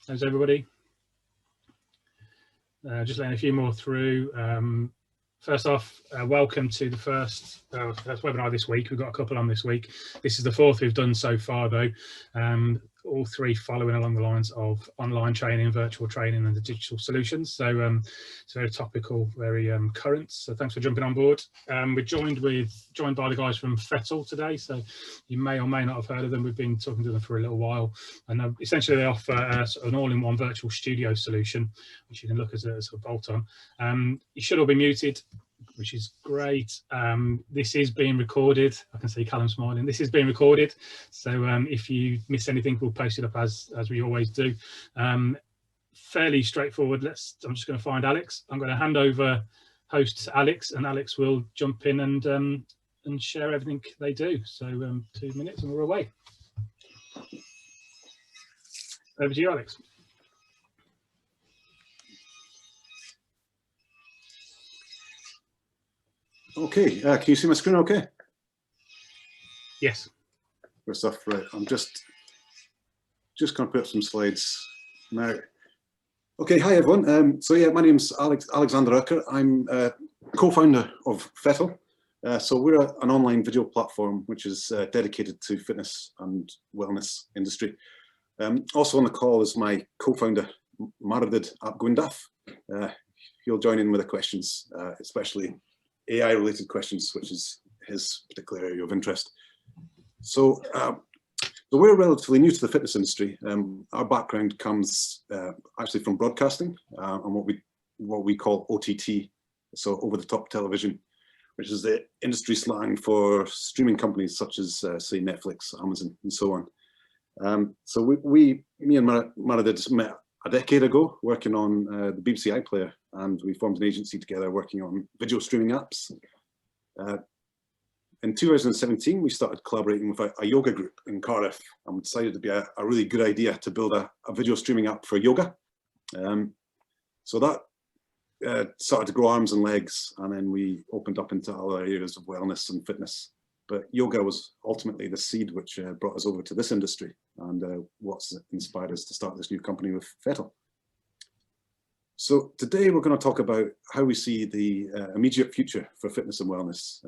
How's everybody? Just letting a few more through. First off, welcome to the first webinar this week. We've got a couple on this week. This is the fourth we've done so far, though. All three following along the lines of online training, virtual training, and the digital solutions. So it's very topical, very current. So thanks for jumping on board. We're joined by the guys from Fettle today. So you may or may not have heard of them. We've been talking to them for a little while, and essentially they offer an all-in-one virtual studio solution, which you can look as a sort of bolt-on. You should all be muted, which is great. This is being recorded. I can see Callum smiling. This is being recorded, so if you miss anything, we'll post it up as we always do. Fairly straightforward. I'm just going to find Alex. I'm going to hand over host to Alex, and Alex will jump in and share everything they do. So 2 minutes and we're away. Over to you, Alex. Okay, can you see my screen okay? Yes. Good stuff, right. I'm just going to put up some slides now. Okay, hi everyone. So yeah, my name's Alexander Urker. I'm co-founder of Fettle. So we're an online video platform which is dedicated to fitness and wellness industry. Also on the call is my co-founder, Maredudd ap Gwyndaf. He'll join in with the questions, especially AI related questions, which is his particular area of interest. So, we're relatively new to the fitness industry. Our background comes actually from broadcasting and what we call OTT, so over the top television, which is the industry slang for streaming companies such as say Netflix, Amazon, and so on. So me and Maredudd met a decade ago working on the BBC iPlayer, and we formed an agency together working on video streaming apps. In 2017, we started collaborating with a yoga group in Cardiff, and we decided to be a really good idea to build a video streaming app for yoga. So that started to grow arms and legs, and then we opened up into other areas of wellness and fitness. But yoga was ultimately the seed which brought us over to this industry, and what's inspired us to start this new company with Fettle. So today we're going to talk about how we see the immediate future for fitness and wellness,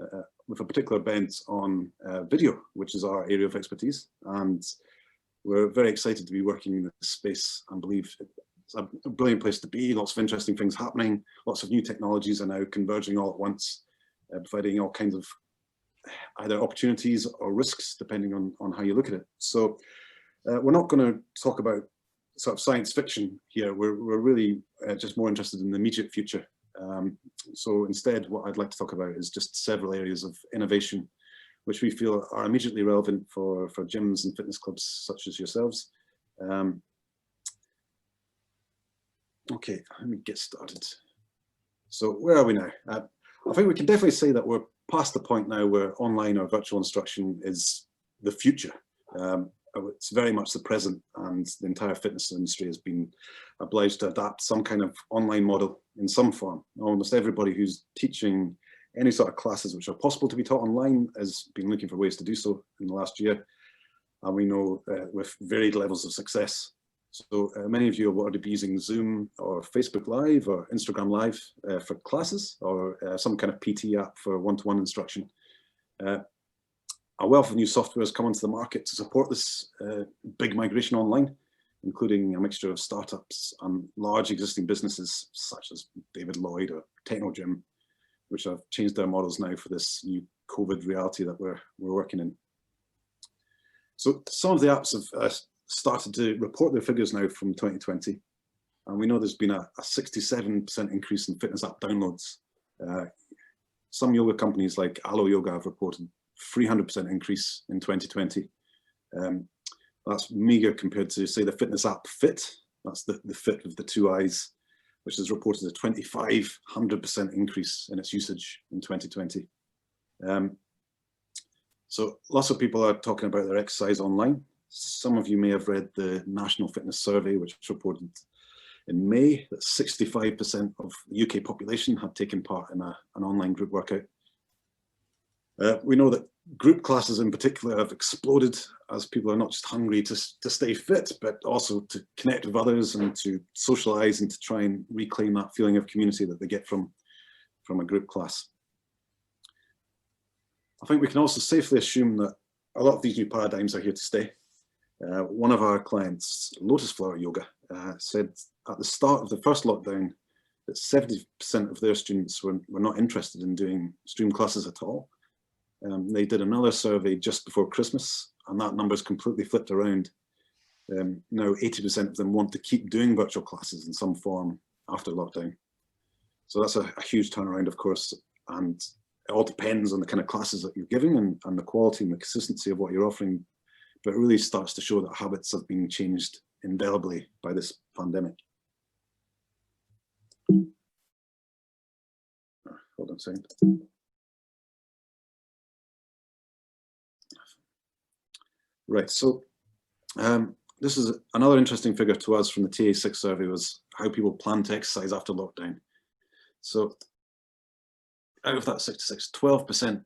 with a particular bent on video, which is our area of expertise. And we're very excited to be working in this space and believe it's a brilliant place to be. Lots of interesting things happening. Lots of new technologies are now converging all at once, providing all kinds of either opportunities or risks, depending on how you look at it. So we're not going to talk about sort of science fiction here. We're really just more interested in the immediate future. So instead, what I'd like to talk about is just several areas of innovation, which we feel are immediately relevant for gyms and fitness clubs such as yourselves. Okay, let me get started. So where are we now? I think we can definitely say that we're past the point now where online or virtual instruction is the future. It's very much the present, and the entire fitness industry has been obliged to adapt some kind of online model in some form. Almost everybody who's teaching any sort of classes which are possible to be taught online has been looking for ways to do so in the last year. And we know with varied levels of success. So many of you will already be using Zoom or Facebook Live or Instagram Live for classes, or some kind of PT app for one-to-one instruction. A wealth of new software has come onto the market to support this big migration online, including a mixture of startups and large existing businesses such as David Lloyd or Technogym, which have changed their models now for this new COVID reality that we're working in. So some of the apps have started to report their figures now from 2020, and we know there's been a 67% increase in fitness app downloads. Some yoga companies like Alo Yoga have reported 300% increase in 2020. That's meager compared to, say, the fitness app Fit. That's the Fit with the two eyes, which has reported a 2,500% increase in its usage in 2020. So lots of people are talking about their exercise online. Some of you may have read the National Fitness Survey, which reported in May that 65% of the UK population had taken part in an online group workout. We know that Group classes in particular have exploded as people are not just hungry to stay fit, but also to connect with others and to socialize and to try and reclaim that feeling of community that they get from a group class. I think we can also safely assume that a lot of these new paradigms are here to stay. One of our clients, Lotus Flower Yoga, said at the start of the first lockdown that 70% of their students were not interested in doing stream classes at all. They did another survey just before Christmas, and that number's completely flipped around. Now 80% of them want to keep doing virtual classes in some form after lockdown. So that's a huge turnaround, of course, and it all depends on the kind of classes that you're giving and the quality and the consistency of what you're offering, but it really starts to show that habits have been changed indelibly by this pandemic. Hold on a second. Right, so this is another interesting figure to us from the TA6 survey, was how people plan to exercise after lockdown. So out of that 66, 12%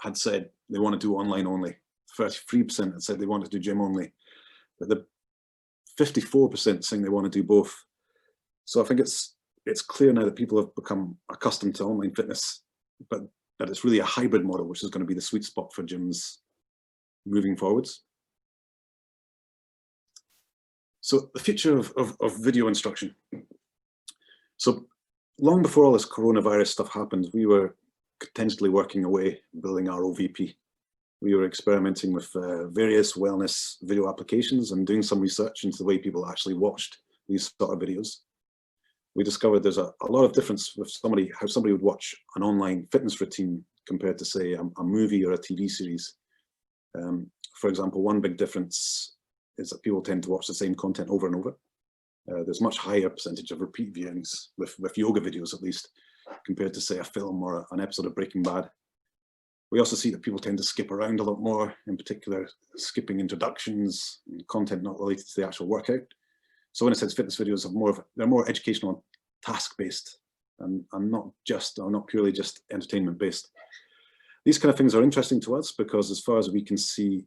had said they want to do online only, 33% had said they want to do gym only, but the 54% saying they want to do both. So I think it's clear now that people have become accustomed to online fitness, but that it's really a hybrid model, which is going to be the sweet spot for gyms moving forwards. So the future of video instruction. So long before all this coronavirus stuff happened, we were potentially working away, building our OVP. We were experimenting with various wellness video applications and doing some research into the way people actually watched these sort of videos. We discovered there's a lot of difference with how somebody would watch an online fitness routine compared to, say, a movie or a TV series. For example, one big difference is that people tend to watch the same content over and over. There's much higher percentage of repeat viewings with yoga videos, at least, compared to, say, a film or an episode of Breaking Bad. We also see that people tend to skip around a lot more, in particular, skipping introductions, content not related to the actual workout. So in a sense, fitness videos are they're more educational and task-based, and not purely just entertainment-based. These kind of things are interesting to us because, as far as we can see,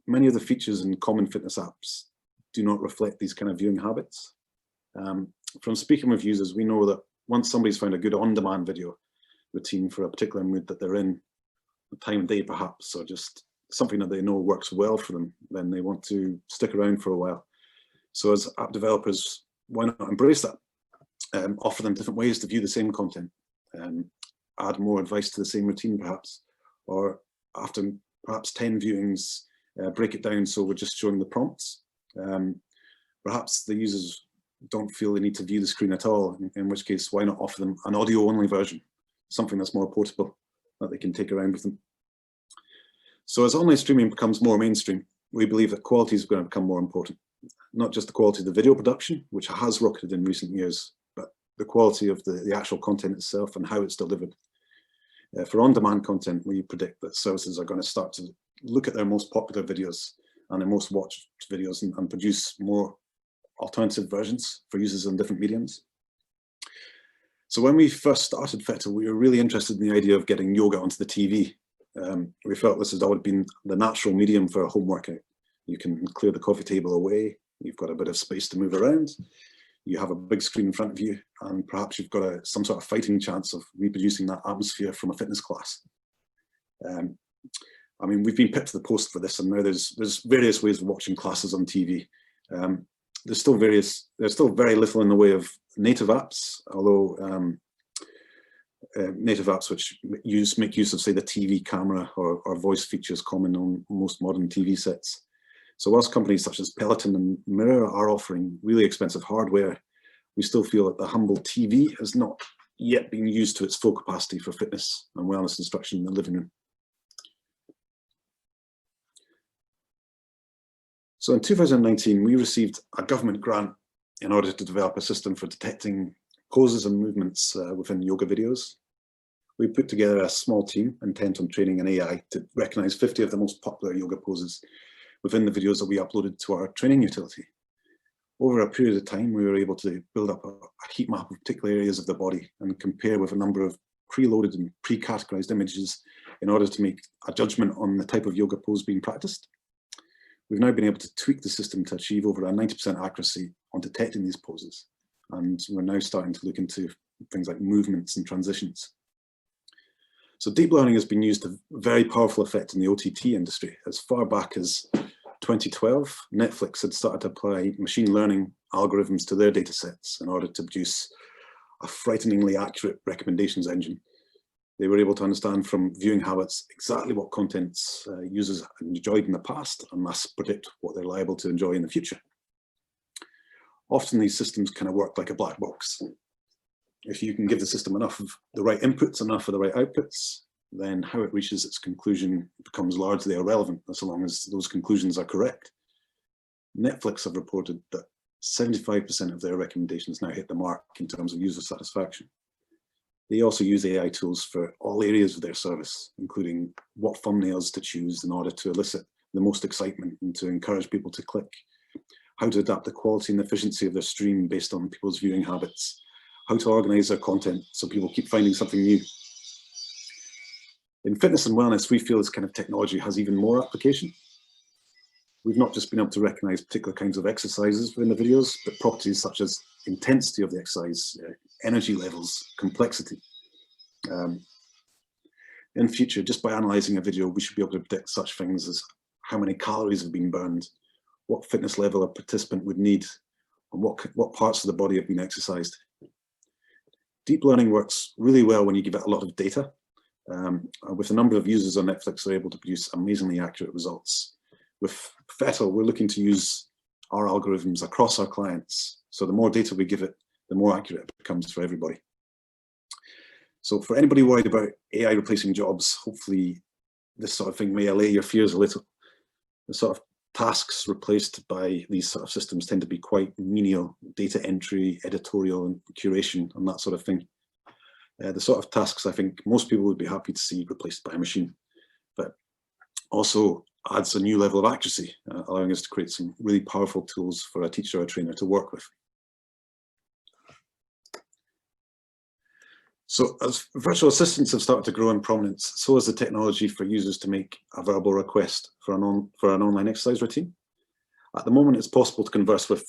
many of the features in common fitness apps do not reflect these kind of viewing habits. From speaking with users, we know that once somebody's found a good on-demand video routine for a particular mood that they're in, the time of day perhaps, or just something that they know works well for them, then they want to stick around for a while. So as app developers, why not embrace that? Offer them different ways to view the same content, add more advice to the same routine perhaps, or after perhaps 10 viewings, break it down so we're just showing the prompts. Perhaps the users don't feel they need to view the screen at all, in which case why not offer them an audio only version, something that's more portable that they can take around with them. So as online streaming becomes more mainstream, we believe that quality is going to become more important. Not just the quality of the video production, which has rocketed in recent years, but the quality of the actual content itself and how it's delivered. For on-demand content, we predict that services are going to start to look at their most popular videos and their most watched videos and produce more alternative versions for users in different mediums. So when we first started Fettle, we were really interested in the idea of getting yoga onto the TV. We felt this has always been the natural medium for a home workout. You can clear the coffee table away, you've got a bit of space to move around, you have a big screen in front of you, and perhaps you've got some sort of fighting chance of reproducing that atmosphere from a fitness class. I mean, we've been picked to the post for this, and now there's various ways of watching classes on TV. There's still very little in the way of native apps, although native apps which make use of, say, the TV camera or voice features common on most modern TV sets. So whilst companies such as Peloton and Mirror are offering really expensive hardware, we still feel that the humble TV has not yet been used to its full capacity for fitness and wellness instruction in the living room. So in 2019, we received a government grant in order to develop a system for detecting poses and movements within yoga videos. We put together a small team intent on training an AI to recognize 50 of the most popular yoga poses within the videos that we uploaded to our training utility. Over a period of time, we were able to build up a heat map of particular areas of the body and compare with a number of preloaded and pre-categorized images in order to make a judgment on the type of yoga pose being practiced. We've now been able to tweak the system to achieve over a 90% accuracy on detecting these poses. And we're now starting to look into things like movements and transitions. So deep learning has been used to very powerful effect in the OTT industry. As far back as 2012, Netflix had started to apply machine learning algorithms to their data sets in order to produce a frighteningly accurate recommendations engine. They were able to understand from viewing habits exactly what contents users enjoyed in the past and thus predict what they're liable to enjoy in the future. Often these systems kind of work like a black box. If you can give the system enough of the right inputs, enough of the right outputs, then how it reaches its conclusion becomes largely irrelevant as long as those conclusions are correct. Netflix have reported that 75% of their recommendations now hit the mark in terms of user satisfaction. They also use AI tools for all areas of their service, including what thumbnails to choose in order to elicit the most excitement and to encourage people to click, how to adapt the quality and efficiency of their stream based on people's viewing habits, how to organize their content so people keep finding something new. In fitness and wellness, we feel this kind of technology has even more application. We've not just been able to recognize particular kinds of exercises within the videos, but properties such as intensity of the exercise, energy levels, complexity. In future, just by analyzing a video, we should be able to predict such things as how many calories have been burned, what fitness level a participant would need, and what parts of the body have been exercised. Deep learning works really well when you give it a lot of data. With a number of users on Netflix, they're able to produce amazingly accurate results. With Fettle, we're looking to use our algorithms across our clients. So the more data we give it, the more accurate it becomes for everybody. So for anybody worried about AI replacing jobs, hopefully this sort of thing may allay your fears a little. The sort of tasks replaced by these sort of systems tend to be quite menial: data entry, editorial, and curation, and that sort of thing. The sort of tasks I think most people would be happy to see replaced by a machine, but also adds a new level of accuracy, allowing us to create some really powerful tools for a teacher or a trainer to work with. So as virtual assistants have started to grow in prominence, so has the technology for users to make a verbal request for an online exercise routine. At the moment, it's possible to converse with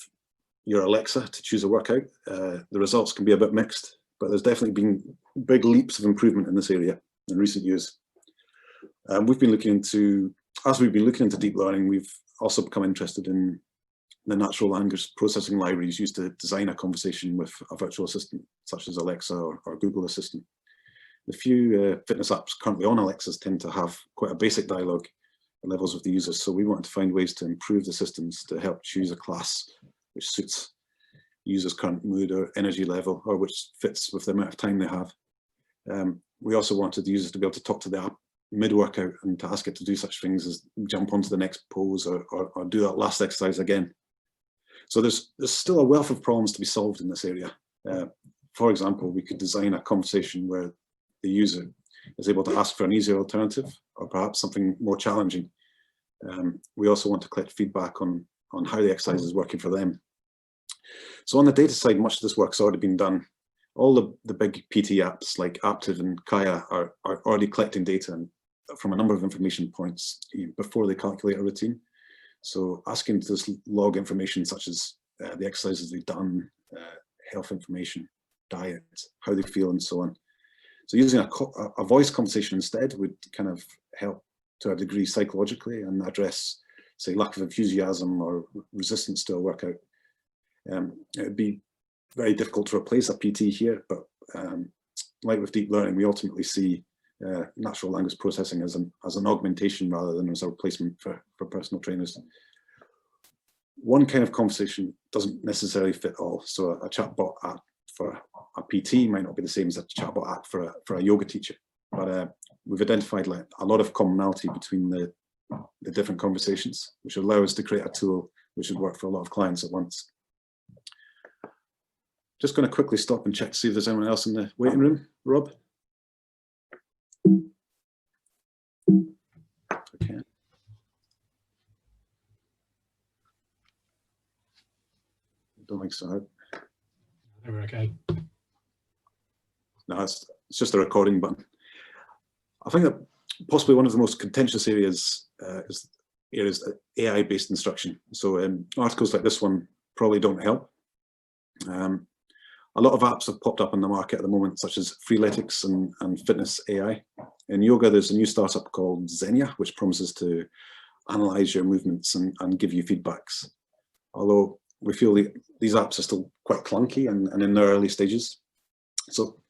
your Alexa to choose a workout. The results can be a bit mixed, but there's definitely been big leaps of improvement in this area in recent years. We've been looking into, as we've been looking into deep learning, we've also become interested in the natural language processing libraries used to design a conversation with a virtual assistant, such as Alexa or Google Assistant. The few fitness apps currently on Alexas tend to have quite a basic dialogue levels with the users, so we want to find ways to improve the systems to help choose a class which suits users' current mood or energy level, or which fits with the amount of time they have. We also wanted the users to be able to talk to the app mid-workout and to ask it to do such things as jump onto the next pose or do that last exercise again. So there's still a wealth of problems to be solved in this area. For example, we could design a conversation where the user is able to ask for an easier alternative or perhaps something more challenging. We also want to collect feedback on how the exercise is working for them. So on the data side, much of this work's already been done. All the big PT apps like Aptiv and Kaya are already collecting data from a number of information points before they calculate a routine. So asking to just log information such as the exercises they've done, health information, diet, how they feel, and so on. So using a voice conversation instead would kind of help to a degree psychologically and address, say, lack of enthusiasm or resistance to a workout. It would be very difficult to replace a PT here, but like with deep learning, we ultimately see natural language processing as an augmentation rather than as a replacement for personal trainers. One kind of conversation doesn't necessarily fit all. So a chatbot app for a PT might not be the same as a chatbot app for a yoga teacher. But we've identified like a lot of commonality between the different conversations, which allow us to create a tool which would work for a lot of clients at once. Just going to quickly stop and check to see if there's anyone else in the waiting room. Rob? Okay. I don't think so. We're okay. No, it's just a recording button. I think that possibly one of the most contentious areas is AI-based instruction. So articles like this one probably don't help. A lot of apps have popped up on the market at the moment, such as Freeletics and Fitness AI. In yoga, there's a new startup called Xenia, which promises to analyze your movements and give you feedbacks. Although we feel these apps are still quite clunky and in their early stages. So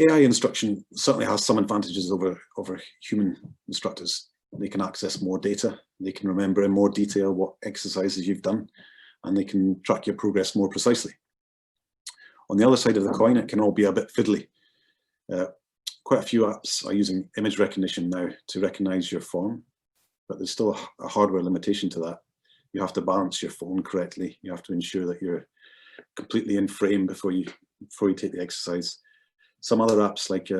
AI instruction certainly has some advantages over human instructors. They can access more data, they can remember in more detail what exercises you've done, and they can track your progress more precisely. On the other side of the coin, it can all be a bit fiddly. Quite a few apps are using image recognition now to recognize your form, but there's still a hardware limitation to that. You have to balance your phone correctly. You have to ensure that you're completely in frame before you take the exercise. Some other apps like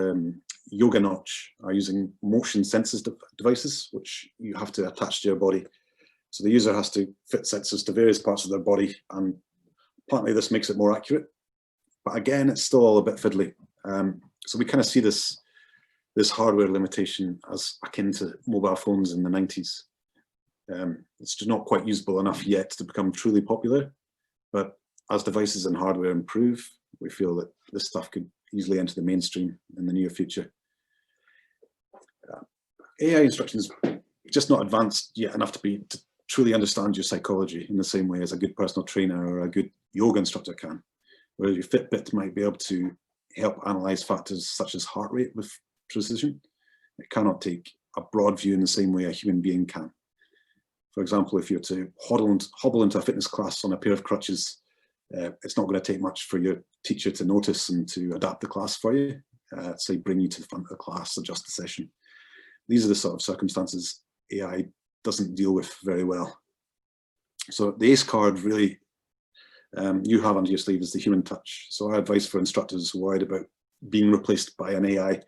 Yoga Notch are using motion sensors devices, which you have to attach to your body. So the user has to fit sensors to various parts of their body, and partly this makes it more accurate. But again, it's still all a bit fiddly. So we kind of see this hardware limitation as akin to mobile phones in the 90s. It's just not quite usable enough yet to become truly popular. But as devices and hardware improve, we feel that this stuff could easily enter the mainstream in the near future. AI instruction is just not advanced yet enough to truly understand your psychology in the same way as a good personal trainer or a good yoga instructor can. Whereas your Fitbit might be able to help analyze factors such as heart rate with precision, it cannot take a broad view in the same way a human being can. For example, if you're to hobble into a fitness class on a pair of crutches, it's not going to take much for your teacher to notice and to adapt the class for you, say bring you to the front of the class, adjust the session. These are the sort of circumstances AI doesn't deal with very well. So the ACE card really you have under your sleeve is the human touch. So our advice for instructors worried about being replaced by an AI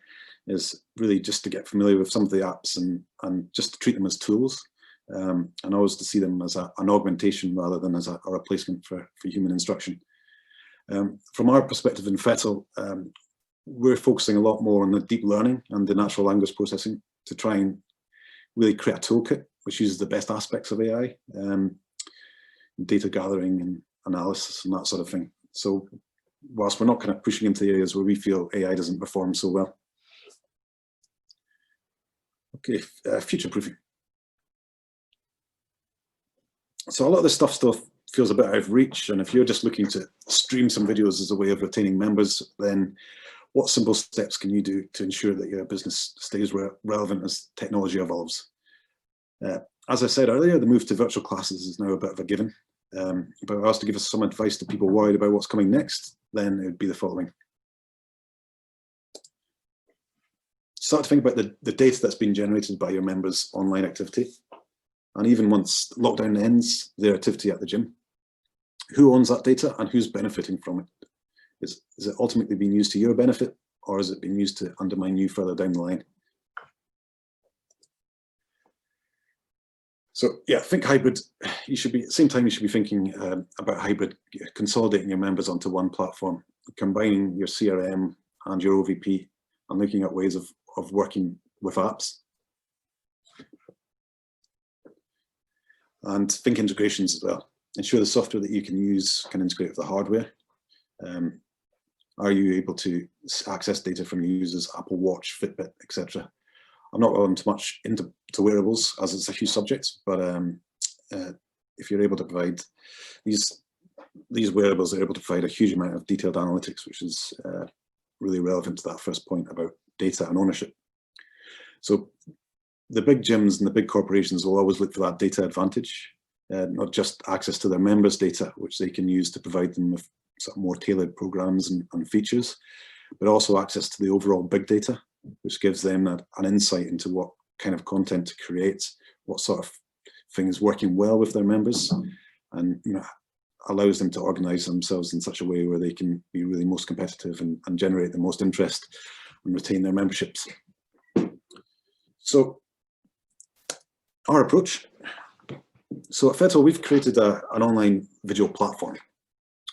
is really just to get familiar with some of the apps and just to treat them as tools, and always to see them as an augmentation rather than as a replacement for human instruction. From our perspective in Fettle, we're focusing a lot more on the deep learning and the natural language processing to try and really create a toolkit which uses the best aspects of AI, data gathering and analysis and that sort of thing. So whilst we're not kind of pushing into areas where we feel AI doesn't perform so well. Okay, future-proofing. So a lot of this stuff still feels a bit out of reach, and if you're just looking to stream some videos as a way of retaining members, then what simple steps can you do to ensure that your business stays relevant as technology evolves? As I said earlier, the move to virtual classes is now a bit of a given. But if I was to give us some advice to people worried about what's coming next, then it would be the following. Start to think about the data that's been generated by your members' online activity. And even once lockdown ends, their activity at the gym. Who owns that data and who's benefiting from it? Is it ultimately being used to your benefit, or is it being used to undermine you further down the line? So yeah, think hybrid. You should be at the same time you should be thinking about hybrid, consolidating your members onto one platform, combining your CRM and your OVP, and looking at ways of working with apps. And think integrations as well. Ensure the software that you can use can integrate with the hardware. Are you able to access data from users, Apple Watch, Fitbit, etc.? I'm not going too much into wearables as it's a huge subject, but if you're able to provide these wearables, are able to provide a huge amount of detailed analytics, which is really relevant to that first point about data and ownership. So the big gyms and the big corporations will always look for that data advantage, not just access to their members' data, which they can use to provide them with sort of more tailored programs and features, but also access to the overall big data, which gives them an insight into what kind of content to create, what sort of things working well with their members, and allows them to organize themselves in such a way where they can be really most competitive and generate the most interest and retain their memberships. So our approach. So at Fettle, we've created an online video platform,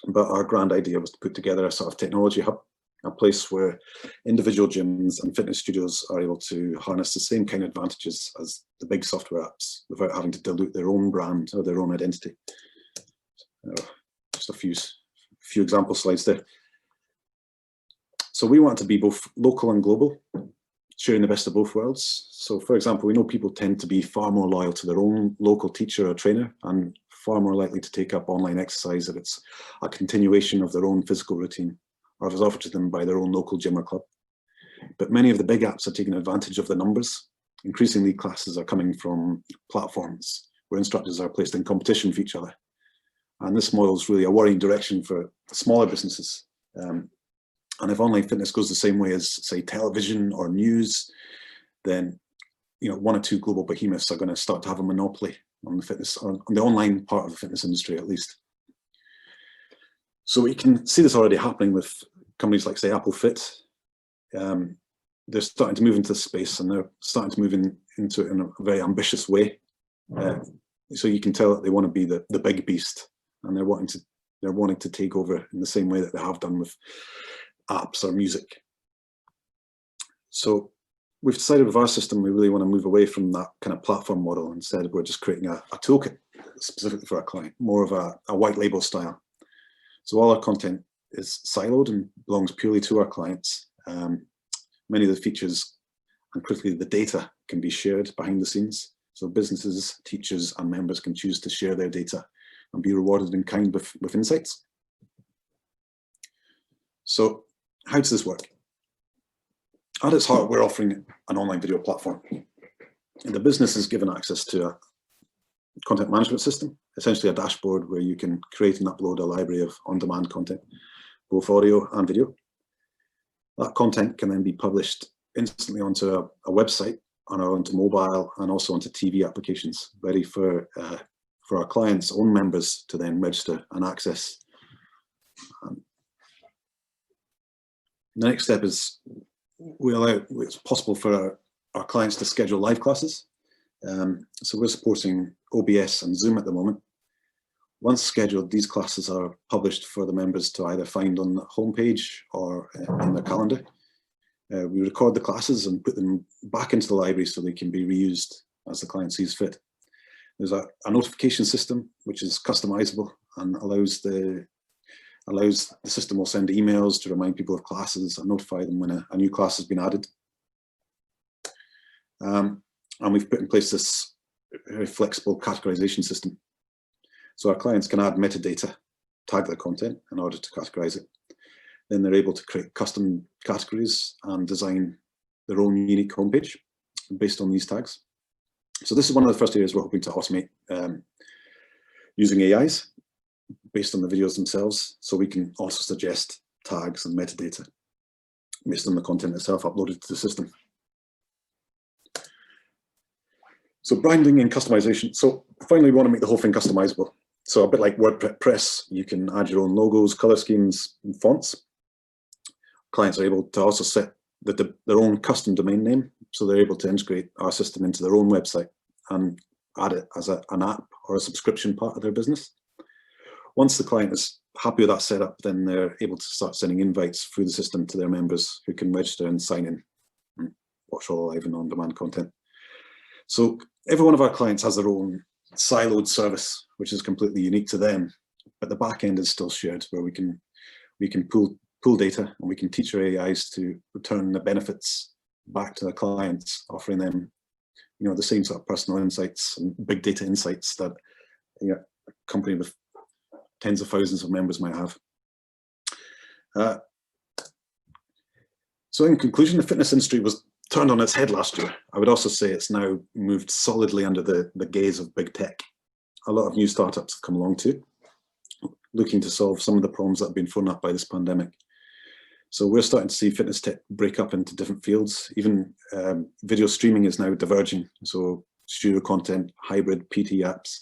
but our grand idea was to put together a sort of technology hub a place where individual gyms and fitness studios are able to harness the same kind of advantages as the big software apps without having to dilute their own brand or their own identity. Just a few example slides there. So we want to be both local and global, sharing the best of both worlds. So for example, we know people tend to be far more loyal to their own local teacher or trainer and far more likely to take up online exercise if it's a continuation of their own physical routine or if it's offered to them by their own local gym or club. But many of the big apps are taking advantage of the numbers. Increasingly, classes are coming from platforms where instructors are placed in competition with each other. And this model is really a worrying direction for smaller businesses. And if online fitness goes the same way as, say, television or news, then one or two global behemoths are going to start to have a monopoly on the fitness, on the online part of the fitness industry, at least. So we can see this already happening with companies like, say, Apple Fit. They're starting to move into this space, and they're starting to move into it in a very ambitious way. So you can tell that they want to be the big beast, and they're wanting to take over in the same way that they have done with apps or music. So we've decided with our system, we really want to move away from that kind of platform model. Instead, we're just creating a toolkit specifically for our client, more of a white label style. So all our content is siloed and belongs purely to our clients. Many of the features and critically the data can be shared behind the scenes. So businesses, teachers and members can choose to share their data and be rewarded in kind with insights. So how does this work? At its heart, we're offering an online video platform. And the business is given access to a content management system, essentially a dashboard where you can create and upload a library of on-demand content, both audio and video. That content can then be published instantly onto a website and onto mobile and also onto TV applications, ready for our clients' own members to then register and access. The next step is it's possible for our clients to schedule live classes. So we're supporting OBS and Zoom at the moment. Once scheduled, these classes are published for the members to either find on the homepage or in their calendar. We record the classes and put them back into the library so they can be reused as the client sees fit. There's a notification system which is customizable and allows the system will send emails to remind people of classes and notify them when a new class has been added. And we've put in place this very flexible categorization system. So our clients can add metadata, tag their content in order to categorize it. Then they're able to create custom categories and design their own unique homepage based on these tags. So this is one of the first areas we're hoping to automate using AIs based on the videos themselves. So we can also suggest tags and metadata based on the content itself uploaded to the system. So branding and customization. So finally, we want to make the whole thing customizable. So a bit like WordPress, you can add your own logos, color schemes, and fonts. Clients are able to also set their own custom domain name. So they're able to integrate our system into their own website and add it as an app or a subscription part of their business. Once the client is happy with that setup, then they're able to start sending invites through the system to their members who can register and sign in and watch all live and on-demand content. So every one of our clients has their own siloed service, which is completely unique to them, but the back end is still shared, where we can pull data and we can teach our AIs to return the benefits back to the clients, offering them, the same sort of personal insights and big data insights that a company with tens of thousands of members might have. So in conclusion, the fitness industry was turned on its head last year. I would also say it's now moved solidly under the gaze of big tech. A lot of new startups have come along too, looking to solve some of the problems that have been thrown up by this pandemic. So we're starting to see fitness tech break up into different fields. Even video streaming is now diverging. So studio content, hybrid PT apps.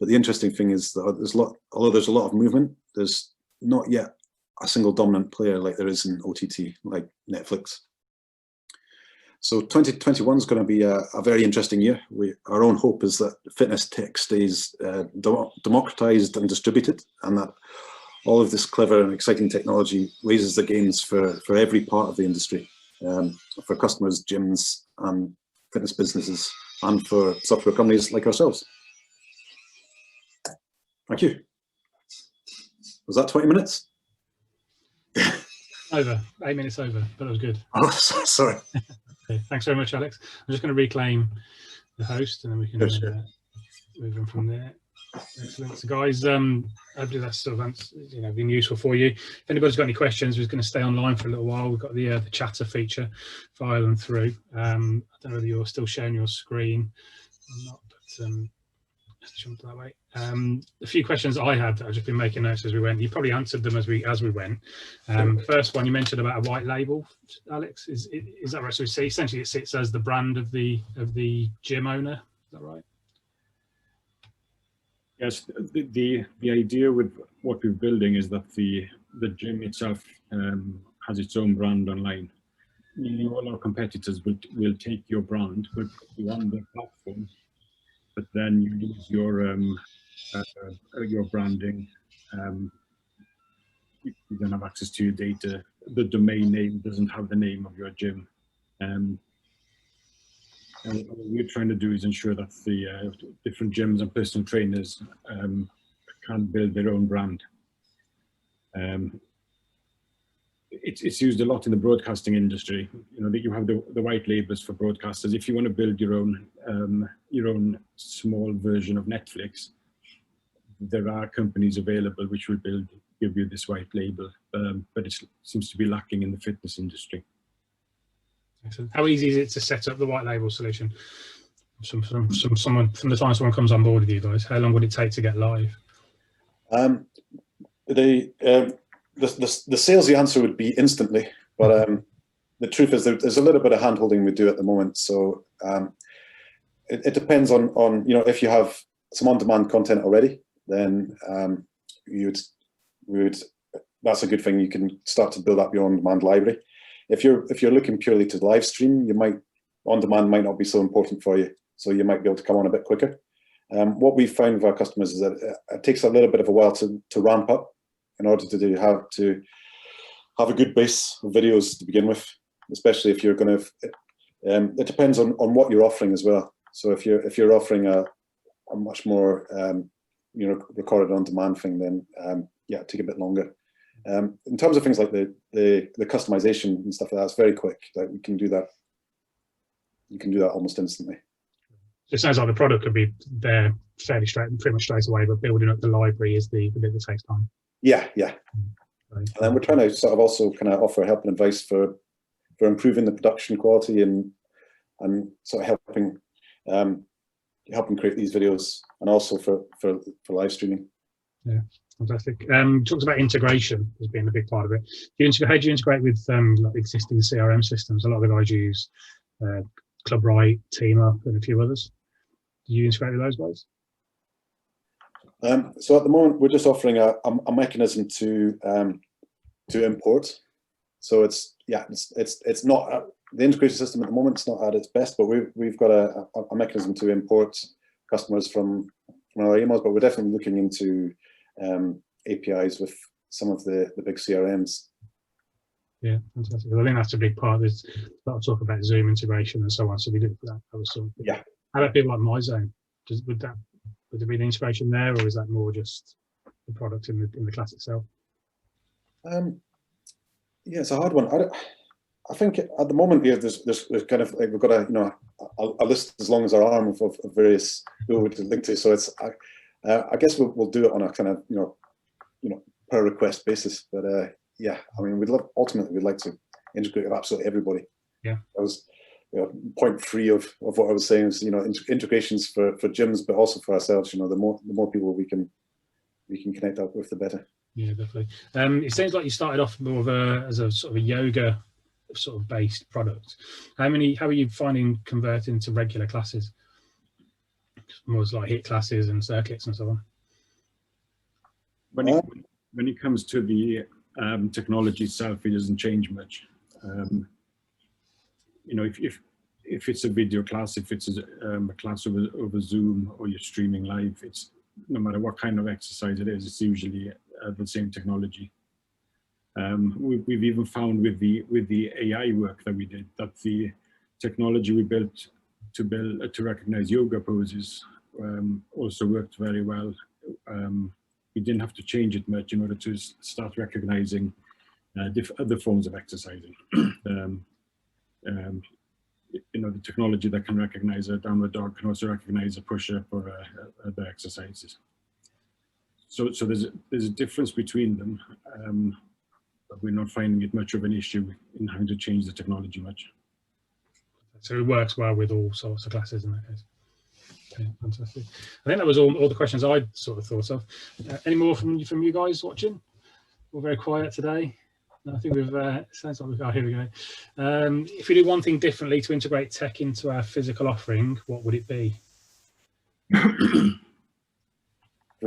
But the interesting thing is that although there's a lot of movement, there's not yet a single dominant player like there is in OTT, like Netflix. So 2021 is going to be a very interesting year. Our own hope is that fitness tech stays democratized and distributed, and that all of this clever and exciting technology raises the gains for every part of the industry, for customers, gyms, and fitness businesses, and for software companies like ourselves. Thank you. Was that 20 minutes? Over, 8 minutes over, but that was good. Oh, sorry. Okay, thanks very much, Alex. I'm just going to reclaim the host, and then we can move on from there. Excellent. So guys, hopefully that's sort of been useful for you. If anybody's got any questions, we're going to stay online for a little while. We've got the chatter feature, fire them through. I don't know whether you're still sharing your screen or not, but let's jump that way. A few questions I had, I've just been making notes as we went. You probably answered them as we went. First one, you mentioned about a white label, Alex. Is that right? So essentially it sits as the brand of the gym owner. Is that right? Yes, the idea with what we're building is that the gym itself has its own brand online. All our competitors will take your brand, will put you on the platform, but then you lose your branding. You don't have access to your data. The domain name doesn't have the name of your gym. And what we're trying to do is ensure that the different gyms and personal trainers can build their own brand. It's used a lot in the broadcasting industry. That you have the white labels for broadcasters. If you want to build your own small version of Netflix, there are companies available which will give you this white label, but it seems to be lacking in the fitness industry. Excellent. How easy is it to set up the white label solution? From the time someone comes on board with you guys, how long would it take to get live? The salesy answer would be instantly, but the truth is there's a little bit of hand holding we do at the moment. So it depends on if you have some on-demand content already, then that's a good thing. You can start to build up your on-demand library. If you're looking purely to live stream, on-demand might not be so important for you, so you might be able to come on a bit quicker. What we've found with our customers is that it takes a little bit of a while to ramp up in order to have a good base of videos to begin with, especially if you're going to. It depends on what you're offering as well. So if you're offering a much more recorded on-demand thing, then it'll take a bit longer. In terms of things like the customization and stuff like that, it's very quick. Like you can do that almost instantly. It sounds like the product could be there pretty much straight away, but building up the library is the bit that takes time. Yeah. And then we're trying to sort of also kind of offer help and advice for improving the production quality and sort of helping create these videos, and also for live streaming. Yeah. Fantastic. Talked about integration as being a big part of it. How do you integrate with like existing CRM systems? A lot of the guys use ClubRite, TeamUp, and a few others. Do you integrate with those guys? So at the moment, we're just offering a mechanism to import. So it's not the integration system at the moment. It's not at its best, but we've got a mechanism to import customers from our emails. But we're definitely looking into APIs with some of the big CRMs. Yeah, fantastic. I think that's a big part. There's a lot of talk about Zoom integration and so on. So we do that. Yeah. How about people like MyZone? Would there be an integration there, or is that more just the product in the class itself? Yeah, it's a hard one. I think at the moment, there's kind of like we've got a list as long as our arm of various people to link to. So it's I guess we'll do it on a kind of per request basis. But yeah, I mean, ultimately we'd like to integrate with absolutely everybody. Yeah, that was point 3 of what I was saying is integrations for gyms, but also for ourselves. The more people we can connect up with, the better. Yeah, definitely. It seems like you started off more as a sort of a yoga sort of based product. How are you finding converting to regular classes? More like HIIT classes and circuits and so on. When it comes to the technology itself, it doesn't change much. If it's a video class, if it's a class over Zoom, or you're streaming live, it's no matter what kind of exercise it is, it's usually the same technology. We've even found with the AI work that we did that the technology we built to recognize yoga poses also worked very well. We didn't have to change it much in order to start recognizing other forms of exercising. You know, the technology that can recognize a downward dog can also recognize a push-up or other exercises. So there's a difference between them, but we're not finding it much of an issue in having to change the technology much. So it works well with all sorts of classes in that case. Okay, fantastic. I think that was all the questions I sort of thought of. Any more from you guys watching? We're very quiet today. No, I think we've sounds like we've got, here we go. If we do one thing differently to integrate tech into our physical offering, what would it be? We're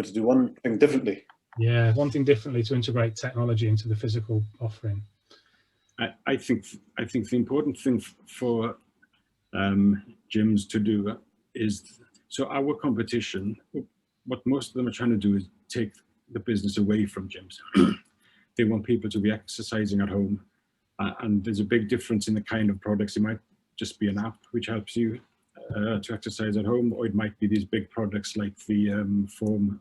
to do one thing differently. Yeah, one thing differently to integrate technology into the physical offering. I think the important thing for gyms to do is, so our competition, what most of them are trying to do is take the business away from gyms. They want people to be exercising at home, and there's a big difference in the kind of products. It might just be an app which helps you to exercise at home, or it might be these big products like the foam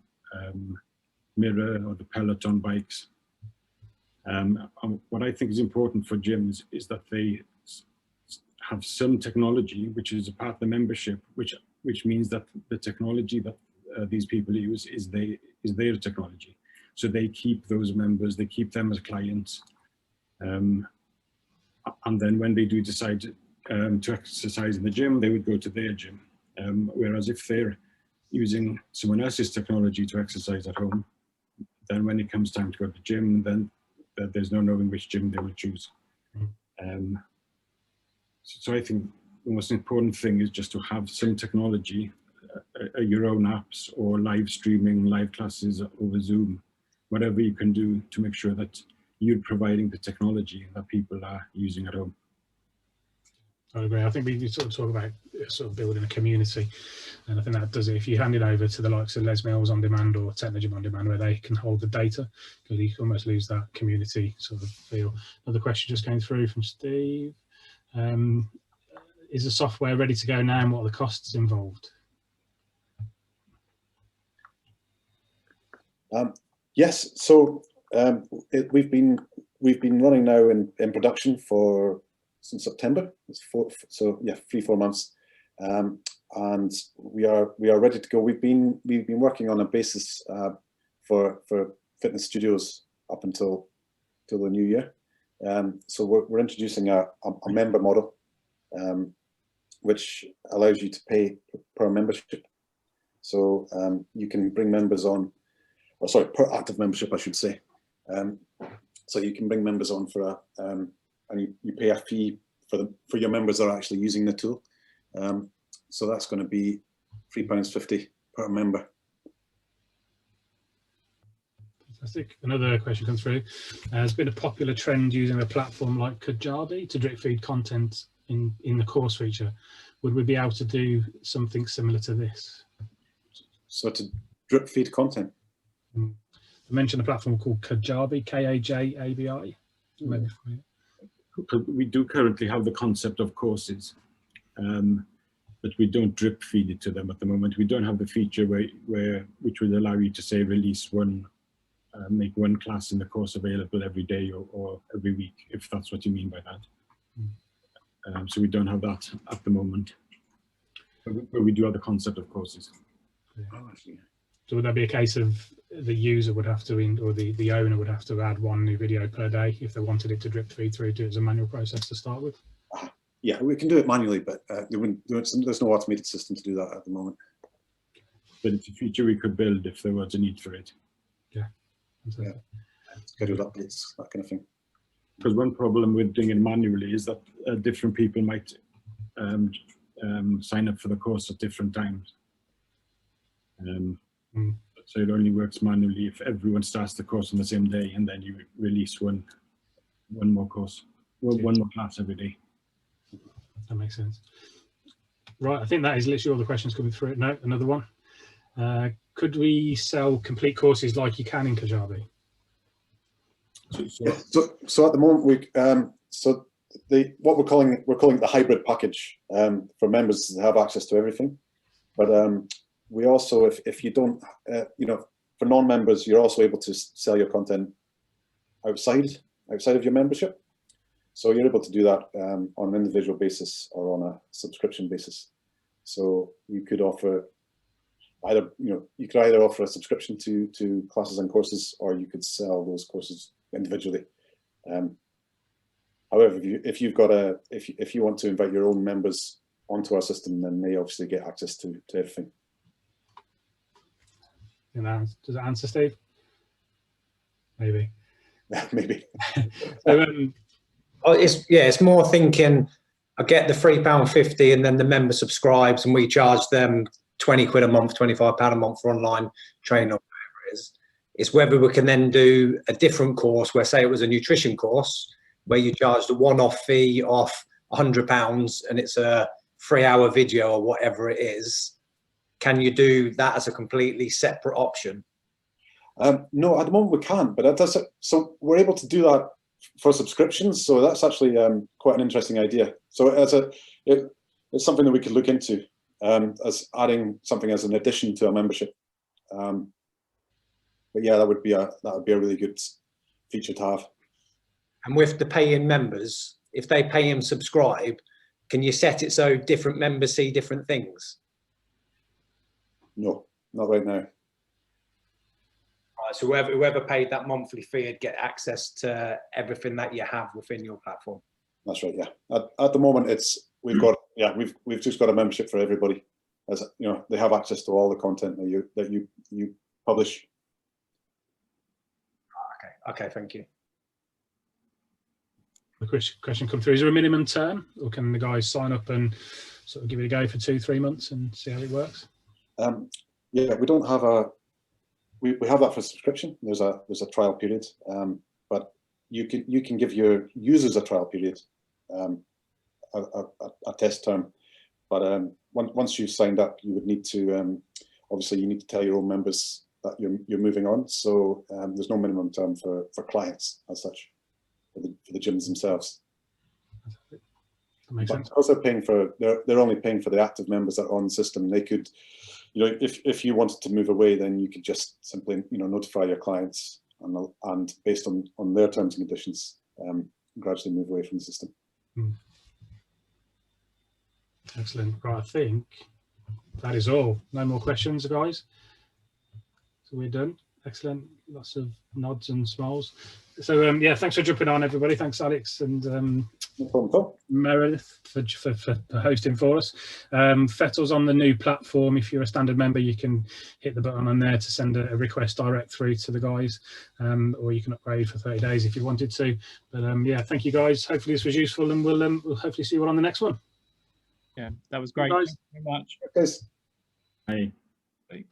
mirror or the Peloton bikes. What I think is important for gyms is that they have some technology which is a part of the membership, which means that the technology that these people use is their technology. So they keep those members, they keep them as clients. And then when they do decide to exercise in the gym, they would go to their gym. Whereas if they're using someone else's technology to exercise at home, then when it comes time to go to the gym, then there's no knowing which gym they will choose. So I think the most important thing is just to have some technology, your own apps or live streaming, live classes over Zoom, whatever you can do to make sure that you're providing the technology that people are using at home. I agree. I think we sort of talk about sort of building a community, and I think that does it. If you hand it over to the likes of Les Mills On Demand or Technogym On Demand, where they can hold the data, because you can almost lose that community sort of feel. Another question just came through from Steve. Is the software ready to go now, and what are the costs involved? Yes, so we've been running now in production since September. It's 3-4 months, and we are ready to go. We've been working on a basis for fitness studios up until the new year. So we're introducing a member model, which allows you to pay per membership. So you can bring members on, or sorry, per active membership, I should say. So you can bring members on for and you pay a fee for your members that are actually using the tool. So that's going to be £3.50 per member. Fantastic. Another question comes through. There's been a popular trend using a platform like Kajabi to drip feed content in the course feature. Would we be able to do something similar to this? So to drip feed content? I mentioned a platform called Kajabi, K-A-J-A-B-I. Maybe we do currently have the concept of courses, but we don't drip feed it to them at the moment. We don't have the feature which would allow you to say release make one class in the course available every day or every week, if that's what you mean by that. So we don't have that at the moment, but we do have the concept of courses. So would that be a case of the user would have to, or the owner would have to add one new video per day if they wanted it to drip feed through to it as a manual process to start with? Yeah, we can do it manually, but there's no automated system to do that at the moment. But it's a feature we could build if there was a need for it. Yeah. Yeah. Scheduled updates, that kind of thing. Because one problem with doing it manually is that different people might sign up for the course at different times. So it only works manually if everyone starts the course on the same day, and then you release one more course, one more class every day. That makes sense. Right, I think that is literally all the questions coming through. No, another one. Could we sell complete courses like you can in Kajabi? So at the moment we're calling it the hybrid package for members to have access to everything. But we also, if you don't, for non-members, you're also able to sell your content outside of your membership. So you're able to do that on an individual basis or on a subscription basis. So you could offer either offer a subscription to classes and courses, or you could sell those courses individually. However, if you want to invite your own members onto our system, then they obviously get access to everything. Does that answer, Steve? Maybe. Maybe. So, it's more thinking, I get the £3.50 and then the member subscribes and we charge them 20 quid a month, £25 a month for online training or whatever it is. It's whether we can then do a different course where, say it was a nutrition course, where you charge the one-off fee of £100 and it's a 3-hour video or whatever it is. Can you do that as a completely separate option? No, at the moment we can't, but so we're able to do that for subscriptions. So that's actually quite an interesting idea. So it's something that we could look into as adding something as an addition to our membership. But yeah, that would be a really good feature to have. And with the paying members, if they pay and subscribe, can you set it so different members see different things? No, not right now. Right, so whoever paid that monthly fee would get access to everything that you have within your platform. That's right. Yeah. At the moment, we've just got a membership for everybody. As you know, they have access to all the content that you publish. Okay. Thank you. The question come through: is there a minimum term, or can the guys sign up and sort of give it a go for 2-3 months and see how it works? Yeah, we don't have we have that for subscription. There's a trial period, but you can give your users a trial period, a test term. But once you've signed up, you would need to obviously you need to tell your own members that you're moving on. So there's no minimum term for clients as such, for the gyms themselves. That makes sense. Because they're only paying for the active members that are on the system. They could, if you wanted to move away, then you could just simply notify your clients and based on their terms and conditions, gradually move away from the system. Excellent. Right, I think that is all. No more questions, guys. So we're done. Excellent. Lots of nods and smiles. So yeah, thanks for jumping on, everybody. Thanks, Alex and no problem at all. Meredith for hosting for us. Fettle's on the new platform. If you're a standard member, you can hit the button on there to send a request direct through to the guys, or you can upgrade for 30 days if you wanted to. But yeah, thank you guys. Hopefully this was useful, and we'll hopefully see you on the next one. Yeah, that was great. Thank you, guys. Thank you very much. Guys. Hey. Bye.